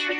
तो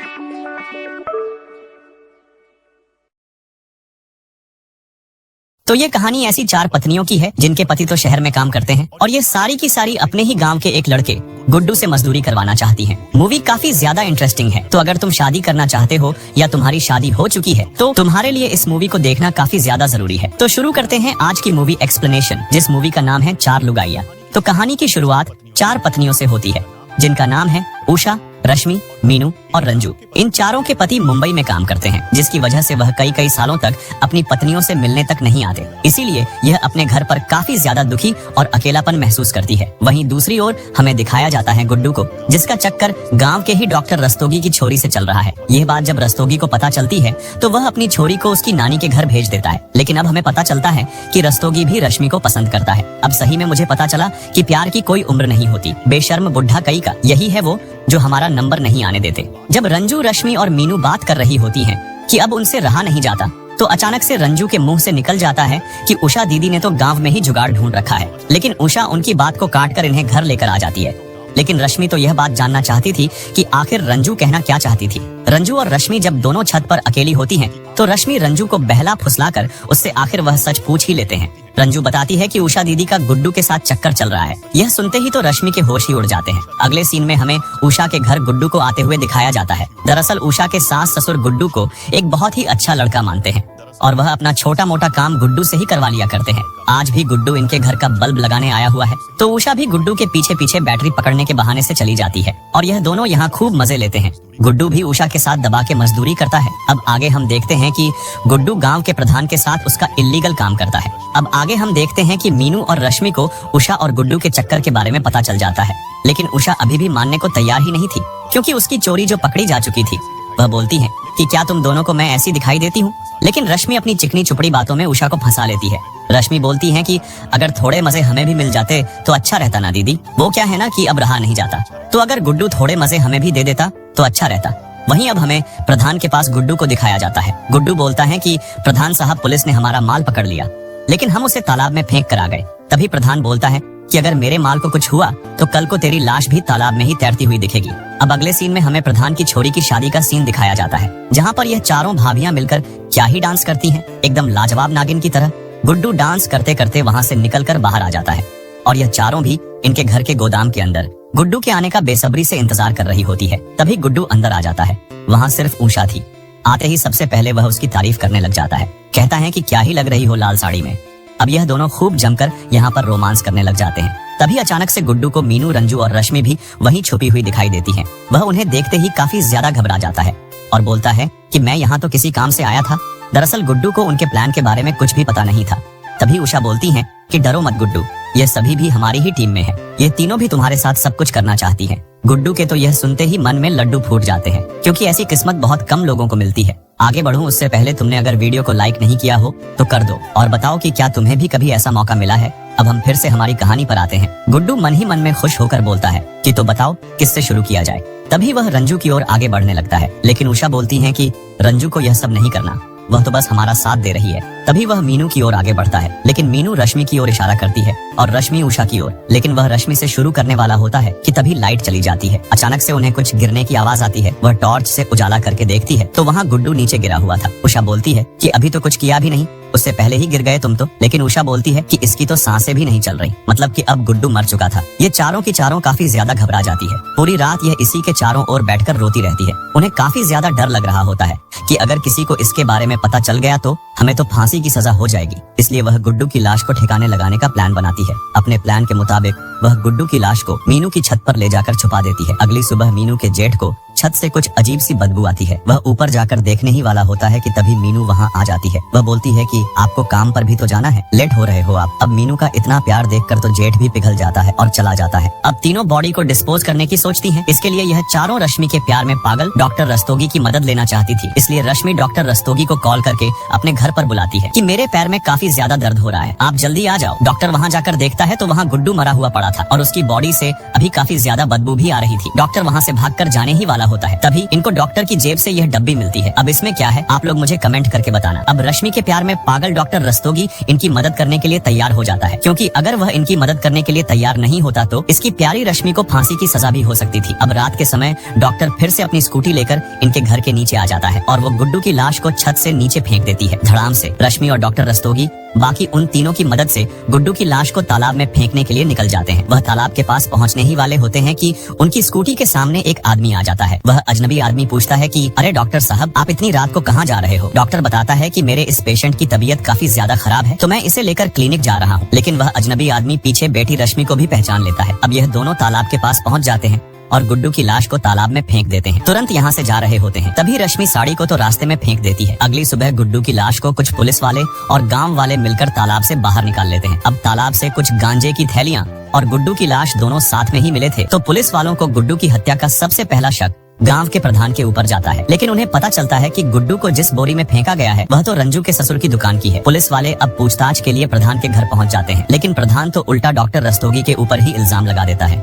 ये कहानी ऐसी 4 पत्नियों की है जिनके पति तो शहर में काम करते हैं और ये सारी की सारी अपने ही गांव के एक लड़के गुड्डू से मजदूरी करवाना चाहती हैं। मूवी काफी ज्यादा इंटरेस्टिंग है, तो अगर तुम शादी करना चाहते हो या तुम्हारी शादी हो चुकी है तो तुम्हारे लिए इस मूवी को देखना काफी ज्यादा जरूरी है। तो शुरू करते हैं आज की मूवी एक्सप्लेनेशन, जिस मूवी का नाम है 4 लुगाइयाँ। तो कहानी की शुरुआत 4 पत्नियों से होती है जिनका नाम है उषा, रश्मि, मीनू और रंजू। इन चारों के पति मुंबई में काम करते हैं, जिसकी वजह से वह कई सालों तक अपनी पत्नियों से मिलने तक नहीं आते। इसीलिए यह अपने घर पर काफी ज्यादा दुखी और अकेलापन महसूस करती है। वहीं दूसरी ओर हमें दिखाया जाता है गुड्डू को, जिसका चक्कर गांव के ही डॉक्टर रस्तोगी की छोरी से चल रहा है। यह बात जब रस्तोगी को पता चलती है तो वह अपनी छोरी को उसकी नानी के घर भेज देता है। लेकिन अब हमें पता चलता है कि रस्तोगी भी रश्मि को पसंद करता है। अब सही में मुझे पता चला कि प्यार की कोई उम्र नहीं होती। बेशर्म बुढ़ा कई का यही है वो जो हमारा नंबर नहीं आने देते। जब रंजू, रश्मि और मीनू बात कर रही होती हैं कि अब उनसे रहा नहीं जाता, तो अचानक से रंजू के मुंह से निकल जाता है कि उषा दीदी ने तो गांव में ही जुगाड़ ढूंढ रखा है। लेकिन उषा उनकी बात को काट कर इन्हें घर लेकर आ जाती है। लेकिन रश्मि तो यह बात जानना चाहती थी कि आखिर रंजू कहना क्या चाहती थी। रंजू और रश्मि जब दोनों छत पर अकेली होती हैं, तो रश्मि रंजू को बहला फुसलाकर उससे आखिर वह सच पूछ ही लेते हैं। रंजू बताती है कि उषा दीदी का गुड्डू के साथ चक्कर चल रहा है। यह सुनते ही तो रश्मि के होश ही उड़ जाते हैं। अगले सीन में हमें उषा के घर गुड्डू को आते हुए दिखाया जाता है। दरअसल उषा के सास ससुर गुड्डू को एक बहुत ही अच्छा लड़का मानते हैं और वह अपना छोटा मोटा काम गुड्डू से ही करवा लिया करते हैं। आज भी गुड्डू इनके घर का बल्ब लगाने आया हुआ है, तो उषा भी गुड्डू के पीछे पीछे बैटरी पकड़ने के बहाने से चली जाती है और यह दोनों यहाँ खूब मजे लेते हैं। गुड्डू भी उषा के साथ दबा के मजदूरी करता है। अब आगे हम देखते हैं कि गुड्डू गांव के प्रधान के साथ उसका इल्लीगल काम करता है। अब आगे हम देखते हैं कि मीनू और रश्मि को उषा और गुड्डू के चक्कर के बारे में पता चल जाता है। लेकिन उषा अभी भी मानने को तैयार ही नहीं थी, क्योंकि उसकी चोरी जो पकड़ी जा चुकी थी। वह बोलती है कि क्या तुम दोनों को मैं ऐसी दिखाई देती हूँ? लेकिन रश्मि अपनी चिकनी चुपड़ी बातों में उषा को फंसा लेती है। रश्मि बोलती है कि अगर थोड़े मजे हमें भी मिल जाते तो अच्छा रहता ना दीदी। वो क्या है ना कि अब रहा नहीं जाता, तो अगर गुड्डू थोड़े मजे हमें भी दे देता तो अच्छा रहता। वहीं अब हमें प्रधान के पास गुड्डू को दिखाया जाता है। गुड्डू बोलता है कि प्रधान साहब, पुलिस ने हमारा माल पकड़ लिया, लेकिन हम उसे तालाब में फेंक कर आ गए। तभी प्रधान बोलता है कि अगर मेरे माल को कुछ हुआ तो कल को तेरी लाश भी तालाब में ही तैरती हुई दिखेगी। अब अगले सीन में हमें प्रधान की छोरी की शादी का सीन दिखाया जाता है, जहाँ पर यह चारों भाभियां मिलकर क्या ही डांस करती हैं, एकदम लाजवाब नागिन की तरह। गुड्डू डांस करते करते वहाँ से निकलकर बाहर आ जाता है और यह चारों भी इनके घर के गोदाम के अंदर गुड्डू के आने का बेसब्री से इंतजार कर रही होती है। तभी गुड्डू अंदर आ जाता है। वहाँ सिर्फ उषा थी। आते ही सबसे पहले वह उसकी तारीफ करने लग जाता है। कहता है कि क्या ही लग रही हो लाल साड़ी में। अब यह दोनों खूब जमकर यहाँ पर रोमांस करने लग जाते हैं। तभी अचानक से गुड्डू को मीनू, रंजू और रश्मि भी वहीं छुपी हुई दिखाई देती हैं। वह उन्हें देखते ही काफी ज्यादा घबरा जाता है और बोलता है कि मैं यहाँ तो किसी काम से आया था। दरअसल गुड्डू को उनके प्लान के बारे में कुछ भी पता नहीं था। तभी उषा बोलती है कि डरो मत गुड्डू, ये सभी भी हमारी ही टीम में है। ये तीनों भी तुम्हारे साथ सब कुछ करना चाहती है। गुड्डू के तो यह सुनते ही मन में लड्डू फूट जाते हैं, क्योंकि ऐसी किस्मत बहुत कम लोगों को मिलती है। आगे बढ़ूं उससे पहले तुमने अगर वीडियो को लाइक नहीं किया हो तो कर दो और बताओ कि क्या तुम्हें भी कभी ऐसा मौका मिला है। अब हम फिर से हमारी कहानी पर आते हैं। गुड्डू मन ही मन में खुश होकर बोलता है कि तो बताओ किससे शुरू किया जाए। तभी वह रंजू की ओर आगे बढ़ने लगता है, लेकिन उषा बोलती है कि रंजू को यह सब नहीं करना, वह तो बस हमारा साथ दे रही है। तभी वह मीनू की ओर आगे बढ़ता है, लेकिन मीनू रश्मि की ओर इशारा करती है और रश्मि उषा की ओर। लेकिन वह रश्मि से शुरू करने वाला होता है कि तभी लाइट चली जाती है। अचानक से उन्हें कुछ गिरने की आवाज आती है। वह टॉर्च से उजाला करके देखती है तो वहाँ गुड्डू नीचे गिरा हुआ था। उषा बोलती है कि अभी तो कुछ किया भी नहीं, उससे पहले ही गिर गए तुम तो। लेकिन उषा बोलती है कि इसकी तो सांसें भी नहीं चल रही, मतलब कि अब गुड्डू मर चुका था। ये चारों की चारों काफी ज्यादा घबरा जाती है। पूरी रात यह इसी के चारों ओर बैठकर रोती रहती है। उन्हें काफी ज्यादा डर लग रहा होता है कि अगर किसी को इसके बारे में पता चल गया तो हमें तो फांसी की सजा हो जाएगी। इसलिए वह गुड्डू की लाश को ठिकाने लगाने का प्लान बनाती है। अपने प्लान के मुताबिक वह गुड्डू की लाश को मीनू की छत पर ले जाकर छुपा देती है। अगली सुबह मीनू के जेठ को छत से कुछ अजीब सी बदबू आती है। वह ऊपर जाकर देखने ही वाला होता है कि तभी मीनू वहाँ आ जाती है। वह बोलती है कि आपको काम पर भी तो जाना है, लेट हो रहे हो आप। अब मीनू का इतना प्यार देखकर तो जेठ भी पिघल जाता है और चला जाता है। अब तीनों बॉडी को डिस्पोज करने की सोचती हैं। इसके लिए यह चारों रश्मि के प्यार में पागल डॉक्टर रस्तोगी की मदद लेना चाहती थी। इसलिए रश्मि डॉक्टर रस्तोगी को कॉल करके अपने घर पर बुलाती है कि मेरे पैर में काफी ज्यादा दर्द हो रहा है, आप जल्दी आ जाओ। डॉक्टर वहाँ जाकर देखता है तो वहाँ गुड्डू मरा हुआ पड़ा था और उसकी बॉडी से अभी काफी ज्यादा बदबू भी आ रही थी। डॉक्टर वहाँ से भागकर जाने ही वाला होता है। तभी इनको डॉक्टर की जेब से यह डब्बी मिलती है। अब इसमें क्या है आप लोग मुझे कमेंट करके बताना। अब रश्मि के प्यार में पागल डॉक्टर रस्तोगी इनकी मदद करने के लिए तैयार हो जाता है, क्योंकि अगर वह इनकी मदद करने के लिए तैयार नहीं होता तो इसकी प्यारी रश्मि को फांसी की सजा भी हो सकती थी। अब रात के समय डॉक्टर फिर से अपनी स्कूटी लेकर इनके घर के नीचे आ जाता है और वो गुड्डू की लाश को छत से नीचे फेंक देती है धड़ाम से। रश्मि और डॉक्टर रस्तोगी बाकी उन तीनों की मदद से गुड्डू की लाश को तालाब में फेंकने के लिए निकल जाते हैं। वह तालाब के पास पहुंचने ही वाले होते हैं कि उनकी स्कूटी के सामने एक आदमी आ जाता है। वह अजनबी आदमी पूछता है कि अरे डॉक्टर साहब, आप इतनी रात को कहाँ जा रहे हो? डॉक्टर बताता है कि मेरे इस पेशेंट की तबीयत काफी ज्यादा खराब है, तो मैं इसे लेकर क्लिनिक जा रहा हूँ। लेकिन वह अजनबी आदमी पीछे बैठी रश्मि को भी पहचान लेता है। अब यह दोनों तालाब के पास पहुँच जाते हैं और गुड्डू की लाश को तालाब में फेंक देते हैं। तुरंत यहाँ से जा रहे होते हैं, तभी रश्मि साड़ी को तो रास्ते में फेंक देती है। अगली सुबह गुड्डू की लाश को कुछ पुलिस वाले और गांव वाले मिलकर तालाब से बाहर निकाल लेते हैं। अब तालाब से कुछ गांजे की थैलियां और गुड्डू की लाश दोनों साथ में ही मिले थे, तो पुलिस वालों को गुड्डू की हत्या का सबसे पहला शक गांव के प्रधान के ऊपर जाता है। लेकिन उन्हें पता चलता है कि गुड्डू को जिस बोरी में फेंका गया है वह तो रंजू के ससुर की दुकान की है। पुलिस वाले अब पूछताछ के लिए प्रधान के घर पहुंच जाते हैं, लेकिन प्रधान तो उल्टा डॉक्टर रस्तोगी के ऊपर ही इल्जाम लगा देता है।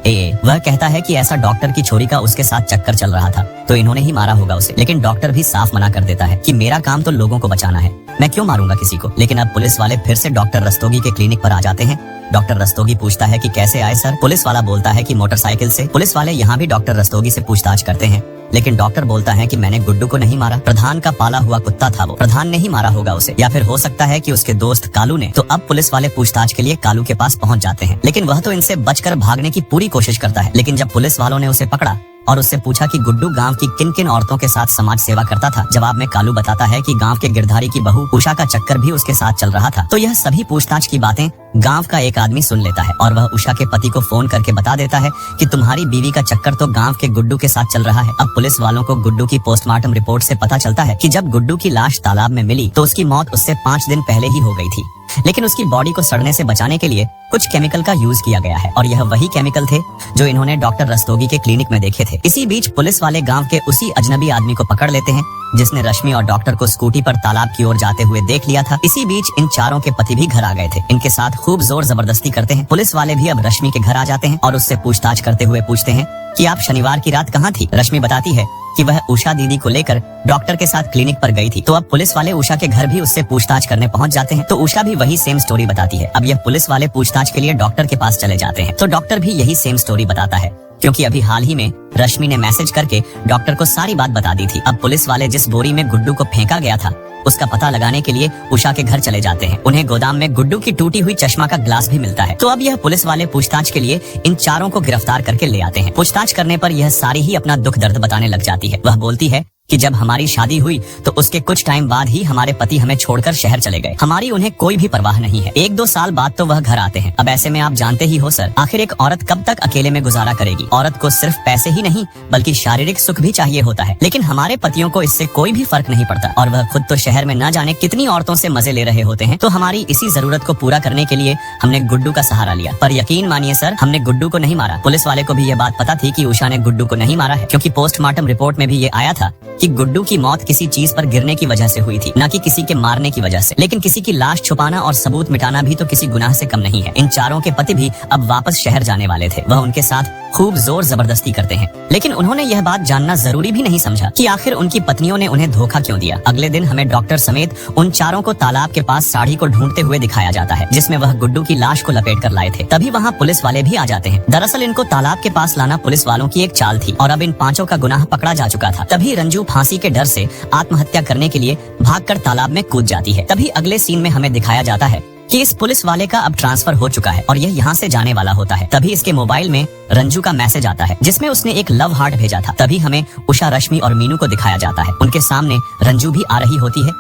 वह कहता है कि ऐसा डॉक्टर की छोरी का उसके साथ चक्कर चल रहा था, तो इन्होंने ही मारा होगा उसे। लेकिन डॉक्टर भी साफ मना कर देता है कि मेरा काम तो लोगों को बचाना है, मैं क्यों मारूंगा किसी को। लेकिन अब पुलिस वाले फिर से डॉक्टर रस्तोगी के क्लिनिक पर आ जाते हैं। डॉक्टर रस्तोगी पूछता है कि कैसे आए सर? पुलिस वाला बोलता है कि मोटरसाइकिल से। पुलिस वाले यहाँ भी डॉक्टर रस्तोगी से पूछताछ करते हैं, लेकिन डॉक्टर बोलता है कि मैंने गुड्डू को नहीं मारा, प्रधान का पाला हुआ कुत्ता था वो, प्रधान ने ही मारा होगा उसे, या फिर हो सकता है कि उसके दोस्त कालू ने। तो अब पुलिस वाले पूछताछ के लिए कालू के पास पहुंच जाते हैं, लेकिन वह तो इनसे बचकर भागने की पूरी कोशिश करता है। लेकिन जब पुलिस वालों ने उसे पकड़ा और उससे पूछा कि गुड्डू गांव की किन किन औरतों के साथ समाज सेवा करता था, जवाब में कालू बताता है कि गांव के गिरधारी की बहू उषा का चक्कर भी उसके साथ चल रहा था। तो यह सभी पूछताछ की बातें गांव का एक आदमी सुन लेता है और वह उषा के पति को फोन करके बता देता है कि तुम्हारी बीवी का चक्कर तो गांव के गुड्डू के साथ चल रहा है। अब पुलिस वालों को गुड्डू की पोस्टमार्टम रिपोर्ट से पता चलता है कि जब गुड्डू की लाश तालाब में मिली तो उसकी मौत उससे 5 दिन पहले ही हो गई थी, लेकिन उसकी बॉडी को सड़ने से बचाने के लिए कुछ केमिकल का यूज किया गया है और यह वही केमिकल थे जो इन्होंने डॉक्टर रस्तोगी के क्लिनिक में देखे थे। इसी बीच पुलिस वाले गांव के उसी अजनबी आदमी को पकड़ लेते हैं जिसने रश्मि और डॉक्टर को स्कूटी पर तालाब की ओर जाते हुए देख लिया था। इसी बीच इन चारों के पति भी घर आ गए थे। इनके साथ खूब जोर जबरदस्ती करते हैं। पुलिस वाले भी अब रश्मि के घर आ जाते हैं और उससे पूछताछ करते हुए पूछते हैं कि आप शनिवार की रात कहाँ थी? रश्मि बताती है कि वह उषा दीदी को लेकर डॉक्टर के साथ क्लिनिक पर गई थी। तो अब पुलिस वाले उषा के घर भी उससे पूछताछ करने पहुंच जाते हैं, तो उषा भी वही सेम स्टोरी बताती है। अब यह पुलिस वाले पूछताछ के लिए डॉक्टर के पास चले जाते हैं, तो डॉक्टर भी यही सेम स्टोरी बताता है, क्योंकि अभी हाल ही में रश्मि ने मैसेज करके डॉक्टर को सारी बात बता दी थी। अब पुलिस वाले जिस बोरी में गुड्डू को फेंका गया था उसका पता लगाने के लिए उषा के घर चले जाते हैं। उन्हें गोदाम में गुड्डू की टूटी हुई चश्मा का ग्लास भी मिलता है। तो अब यह पुलिस वाले पूछताछ के लिए इन चारों को गिरफ्तार करके ले आते हैं। पूछताछ करने पर यह सारी ही अपना दुख दर्द बताने लग जाती है। वह बोलती है कि जब हमारी शादी हुई तो उसके कुछ टाइम बाद ही हमारे पति हमें छोड़कर शहर चले गए। हमारी उन्हें कोई भी परवाह नहीं है। 1-2 साल बाद तो वह घर आते हैं। अब ऐसे में आप जानते ही हो सर, आखिर एक औरत कब तक अकेले में गुजारा करेगी? औरत को सिर्फ पैसे ही नहीं बल्कि शारीरिक सुख भी चाहिए होता है। लेकिन हमारे पतियों को इससे कोई भी फर्क नहीं पड़ता और वह खुद तो शहर में न जाने कितनी औरतों से मजे ले रहे होते हैं। तो हमारी इसी जरूरत को पूरा करने के लिए हमने गुड्डू का सहारा लिया। पर यकीन मानिए सर, हमने गुड्डू को नहीं मारा। पुलिस वाले को भी यह बात पता थी कि उषा ने गुड्डू को नहीं मारा है, क्योंकि पोस्टमार्टम रिपोर्ट में भी ये आया था कि गुड्डू की मौत किसी चीज पर गिरने की वजह से हुई थी, न कि किसी के मारने की वजह से। लेकिन किसी की लाश छुपाना और सबूत मिटाना भी तो किसी गुनाह से कम नहीं है। इन चारों के पति भी अब वापस शहर जाने वाले थे। वह उनके साथ खूब जोर जबरदस्ती करते हैं, लेकिन उन्होंने यह बात जानना जरूरी भी नहीं समझा कि आखिर उनकी पत्नियों ने उन्हें धोखा क्यों दिया। अगले दिन हमें डॉक्टर समेत उन चारों को तालाब के पास साड़ी को ढूंढते हुए दिखाया जाता है, जिसमें वह गुड्डू की लाश को लपेट कर लाए थे। तभी वहाँ पुलिस वाले भी आ जाते हैं। दरअसल इनको तालाब के पास लाना पुलिस वालों की एक चाल थी और अब इन पांचों का गुनाह पकड़ा जा चुका था। तभी रंजू फांसी के डर से आत्महत्या करने के लिए भागकर तालाब में कूद जाती है। तभी अगले सीन में हमें दिखाया जाता है कि इस पुलिस वाले का अब ट्रांसफर हो चुका है और यह यहाँ से जाने वाला होता है। तभी इसके मोबाइल में रंजू का मैसेज आता है जिसमें उसने एक लव हार्ट भेजा था। तभी हमें उषा, रश्मि और मीनू को दिखाया जाता है। उनके सामने रंजू भी आ रही होती है